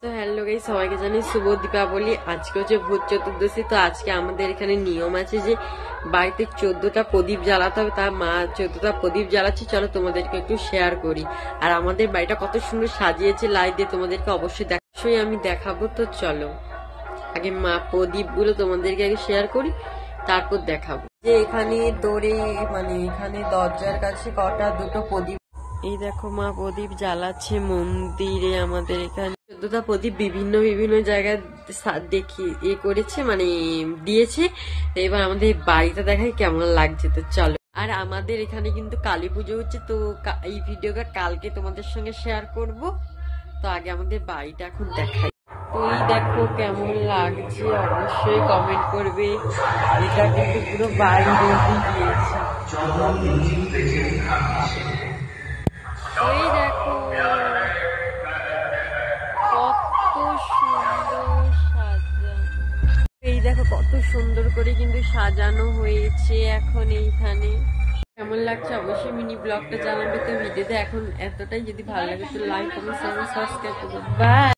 তো hello guys, সবাইকে জানাই শুভ দীপাবলি। আজকে হচ্ছে ভূত চতুর্দশী। তো আজকে আমাদের এখানে নিয়ম আছে যে বাড়িতে 14টা প্রদীপ জ্বালাতে হবে। তার মা 14টা প্রদীপ জ্বালাচ্ছে, চলো তোমাদেরকে একটু শেয়ার করি। আর আমাদের বাড়িটা কত সুন্দর সাজিয়েছে লাইট দিয়ে, তোমাদেরকে অবশ্যই আমি দেখাবো। তো চলো আগে মা প্রদীপ গুলো তোমাদেরকে আগে শেয়ার করি, তারপর দেখাবো। যে এখানে দৌড়ে এখানে দরজার কাছে দুটো প্রদীপ, এই দেখো মা প্রদীপ জ্বালাচ্ছে মন্দিরে। আমাদের এখানে 14টা প্রদীপ বিভিন্ন বিভিন্ন জায়গায় দেখি করেছে, দিয়েছে। এবার আমাদের বাড়িটা দেখাই কেমন লাগছে। তো চলো। আর আমাদের এখানে কিন্তু কালী পুজো হচ্ছে, তো এই ভিডিওটা কালকে তোমাদের সঙ্গে শেয়ার করব। তো আগে আমাদের বাড়িটা এখন দেখাই। তো এই দেখো কেমন লাগছে, অবশ্যই কমেন্ট করবে। এটা কিন্তু পুরো বাড়ি রেডি দিয়েছে। এই দেখো কত সুন্দর সাজানো, এই দেখো কত সুন্দর করে কিন্তু সাজানো হয়েছে এখন এইখানে। কেমন লাগছে অবশ্যই মিনি ব্লগটা জানাবে। তো ভিডিওতে এখন এতটাই, যদি ভালো লাগে তো লাইক কমেন্ট সাবস্ক্রাইব করবে। বাই।